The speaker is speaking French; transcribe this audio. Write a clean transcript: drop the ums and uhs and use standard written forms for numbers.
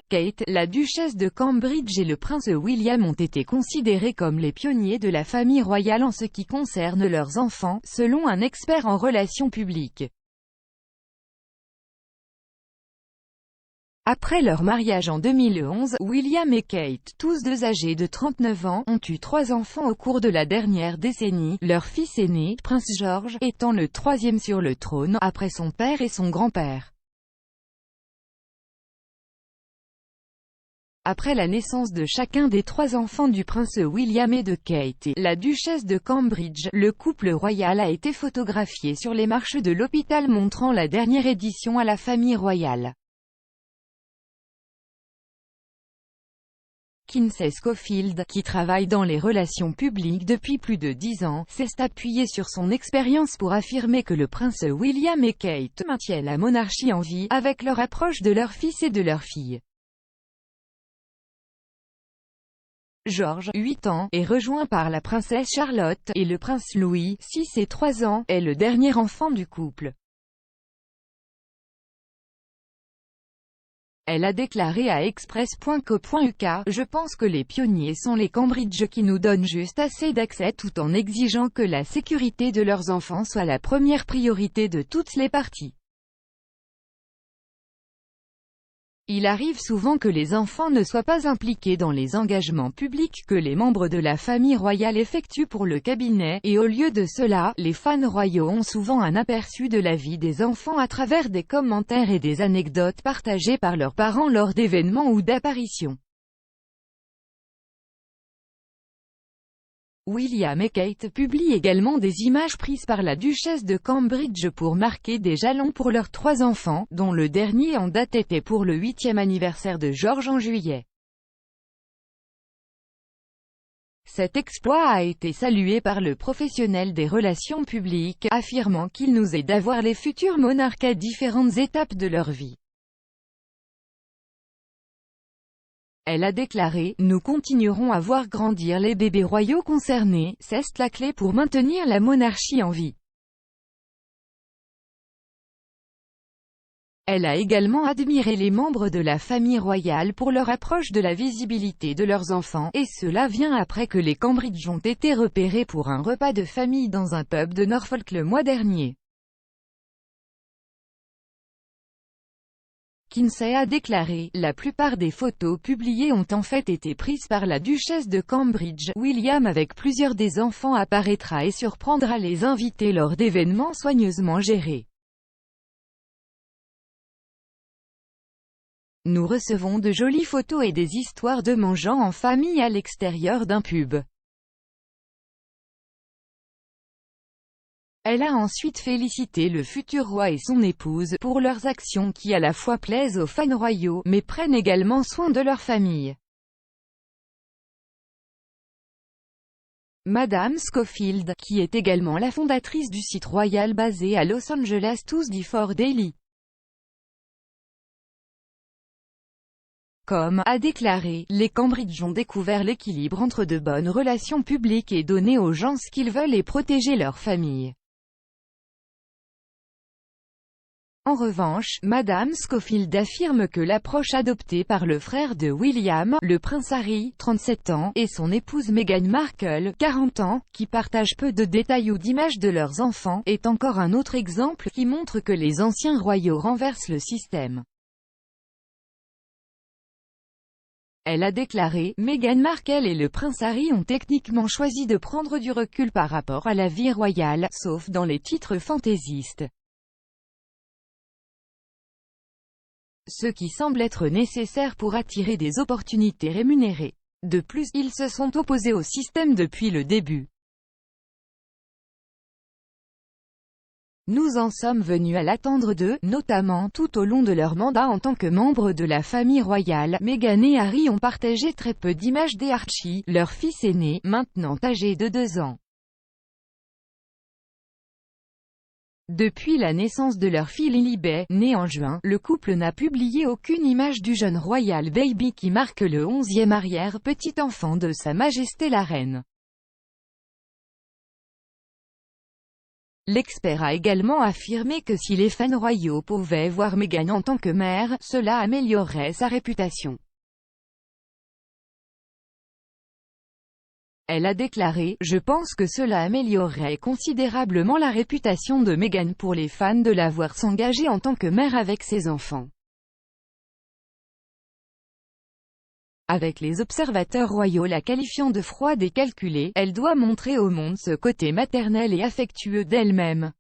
Kate, la duchesse de Cambridge et le prince William ont été considérés comme les pionniers de la famille royale en ce qui concerne leurs enfants, selon un expert en relations publiques. Après leur mariage en 2011, William et Kate, tous deux âgés de 39 ans, ont eu 3 enfants au cours de la dernière décennie, leur fils aîné, Prince George, étant le 3e sur le trône, après son père et son grand-père. Après la naissance de chacun des 3 enfants du prince William et de Kate, la duchesse de Cambridge, le couple royal a été photographié sur les marches de l'hôpital montrant la dernière édition à la famille royale. Kinsey Schofield, qui travaille dans les relations publiques depuis plus de 10 ans, s'est appuyé sur son expérience pour affirmer que le prince William et Kate maintiennent la monarchie en vie, avec leur approche de leur fils et de leur fille. George, 8 ans, est rejoint par la princesse Charlotte, et le prince Louis, 6 et 3 ans, est le dernier enfant du couple. Elle a déclaré à Express.co.uk, « Je pense que les pionniers sont les Cambridge qui nous donnent juste assez d'accès tout en exigeant que la sécurité de leurs enfants soit la première priorité de toutes les parties. Il arrive souvent que les enfants ne soient pas impliqués dans les engagements publics que les membres de la famille royale effectuent pour le cabinet, et au lieu de cela, les fans royaux ont souvent un aperçu de la vie des enfants à travers des commentaires et des anecdotes partagées par leurs parents lors d'événements ou d'apparitions. William et Kate publient également des images prises par la duchesse de Cambridge pour marquer des jalons pour leurs 3 enfants, dont le dernier en date était pour le 8e anniversaire de George en juillet. Cet exploit a été salué par le professionnel des relations publiques, affirmant qu'il nous aide à voir les futurs monarques à différentes étapes de leur vie. Elle a déclaré, « Nous continuerons à voir grandir les bébés royaux concernés, c'est la clé pour maintenir la monarchie en vie. » Elle a également admiré les membres de la famille royale pour leur approche de la visibilité de leurs enfants, et cela vient après que les Cambridge ont été repérés pour un repas de famille dans un pub de Norfolk le mois dernier. Kinsey a déclaré, « La plupart des photos publiées ont en fait été prises par la duchesse de Cambridge. William avec plusieurs des enfants apparaîtra et surprendra les invités lors d'événements soigneusement gérés. Nous recevons de jolies photos et des histoires de mangeant en famille à l'extérieur d'un pub. » Elle a ensuite félicité le futur roi et son épouse pour leurs actions qui à la fois plaisent aux fans royaux, mais prennent également soin de leur famille. Madame Schofield, qui est également la fondatrice du site royal basé à Los Angeles Tuesday4 Daily. A déclaré, « Les Cambridge ont découvert l'équilibre entre de bonnes relations publiques et donner aux gens ce qu'ils veulent et protéger leur famille. » En revanche, Madame Schofield affirme que l'approche adoptée par le frère de William, le prince Harry, 37 ans, et son épouse Meghan Markle, 40 ans, qui partagent peu de détails ou d'images de leurs enfants, est encore un autre exemple qui montre que les anciens royaux renversent le système. Elle a déclaré, « Meghan Markle et le prince Harry ont techniquement choisi de prendre du recul par rapport à la vie royale, sauf dans les titres fantaisistes. Ce qui semble être nécessaire pour attirer des opportunités rémunérées. De plus, ils se sont opposés au système depuis le début. Nous en sommes venus à l'attendre d'eux, notamment tout au long de leur mandat en tant que membres de la famille royale. Meghan et Harry ont partagé très peu d'images d'Archie, leur fils aîné, maintenant âgé de 2 ans. Depuis la naissance de leur fille Lilibet, née en juin, le couple n'a publié aucune image du jeune royal baby qui marque le 11e arrière-petit-enfant de Sa Majesté la Reine. L'expert a également affirmé que si les fans royaux pouvaient voir Meghan en tant que mère, cela améliorerait sa réputation. Elle a déclaré « Je pense que cela améliorerait considérablement la réputation de Meghan pour les fans de la voir s'engager en tant que mère avec ses enfants. » Avec les observateurs royaux la qualifiant de froide et calculée, elle doit montrer au monde ce côté maternel et affectueux d'elle-même.